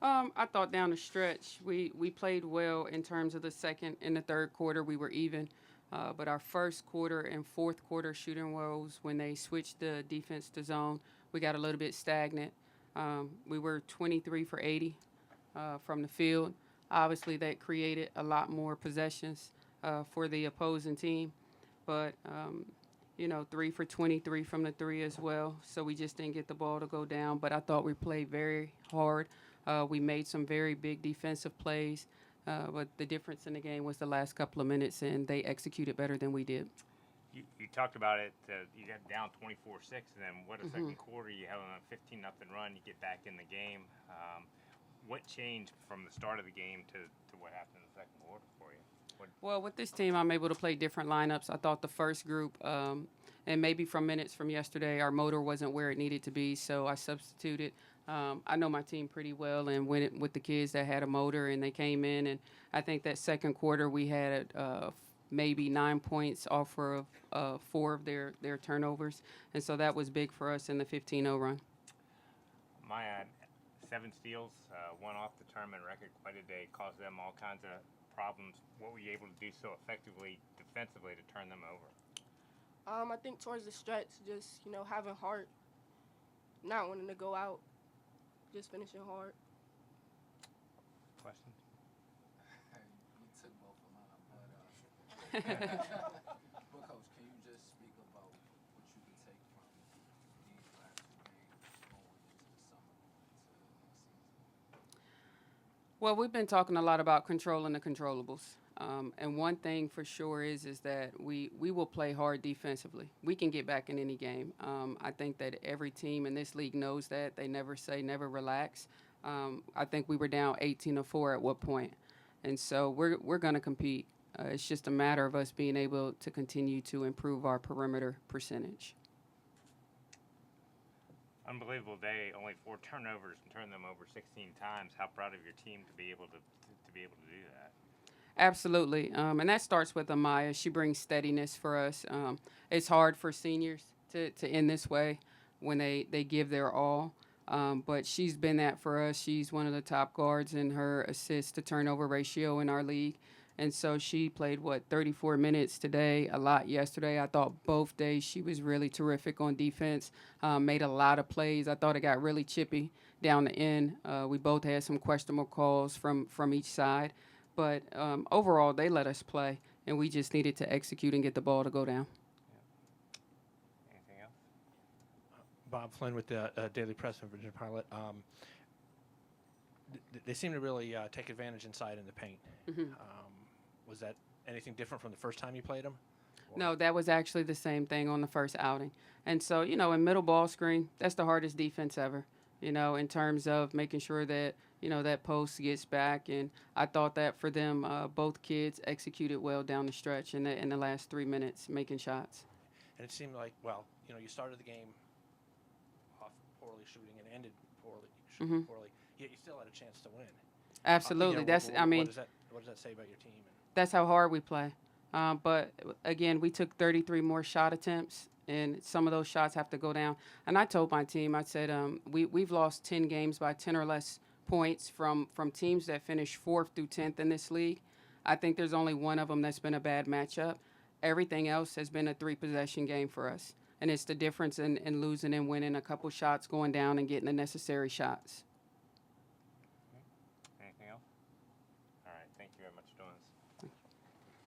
I thought down the stretch we played well in terms of the second and the third quarter. We were even, but our first quarter and fourth quarter shooting woes when they switched the defense to zone, we got a little bit stagnant. We were 23 for 80 from the field. Obviously, that created a lot more possessions for the opposing team, but 3 for 23 from the three as well. So we just didn't get the ball to go down. But I thought we played very hard. We made some very big defensive plays. But the difference in the game was the last couple of minutes, and they executed better than we did. You talked about it. You got down 24-6, and then what a second quarter. You have a 15-0 run. You get back in the game. What changed from the start of the game to what happened in the second quarter for you? Well, with this team, I'm able to play different lineups. I thought the first group, and maybe from minutes from yesterday, our motor wasn't where it needed to be, so I substituted. I know my team pretty well and went with the kids that had a motor, and they came in. And I think that second quarter we had maybe 9 points off of 4 of their turnovers, and so that was big for us in the 15-0 run. My 7 steals, 1 off the tournament record, quite a day, caused them all kinds of problems. What were you able to do so effectively defensively to turn them over? I think towards the stretch, just having heart, not wanting to go out, just finishing hard. Question? You took both of mine, but Coach, can you just speak about what you can take from these last 2 games going into the summer, going into season? Well, we've been talking a lot about controlling the controllables. And one thing for sure is that we will play hard defensively. We can get back in any game. I think that every team in this league knows that. They never say never relax. I think we were down 18-4 at what point. And so we're going to compete. It's just a matter of us being able to continue to improve our perimeter percentage. Unbelievable day. Only 4 turnovers and turned them over 16 times. How proud of your team to be able to do that. Absolutely. And that starts with Amaya. She brings steadiness for us. It's hard for seniors to end this way when they give their all. But she's been that for us. She's one of the top guards in her assist to turnover ratio in our league. And so she played, 34 minutes today, a lot yesterday. I thought both days she was really terrific on defense, made a lot of plays. I thought it got really chippy down the end. We both had some questionable calls from each side. But overall, they let us play, and we just needed to execute and get the ball to go down. Yeah. Anything else? Bob Flynn with the Daily Press from Virginia Pilot. They seem to really take advantage inside in the paint. Mm-hmm. Was that anything different from the first time you played them? No, that was actually the same thing on the first outing. And so, in middle ball screen, that's the hardest defense ever, in terms of making sure that, that post gets back. And I thought that for them, both kids executed well down the stretch in the last 3 minutes, making shots. And it seemed like, you started the game off poorly shooting and ended poorly shooting poorly, yet you still had a chance to win. Absolutely. What does that say about your team? That's how hard we play. But, again, we took 33 more shot attempts, and some of those shots have to go down. And I told my team, I said, we've lost 10 games by 10 or less points from teams that finished 4th through 10th in this league. I think there's only one of them that's been a bad matchup. Everything else has been a 3-possession game for us. And it's the difference in losing and winning, a couple shots going down and getting the necessary shots. Anything else? All right. Thank you very much for doing this.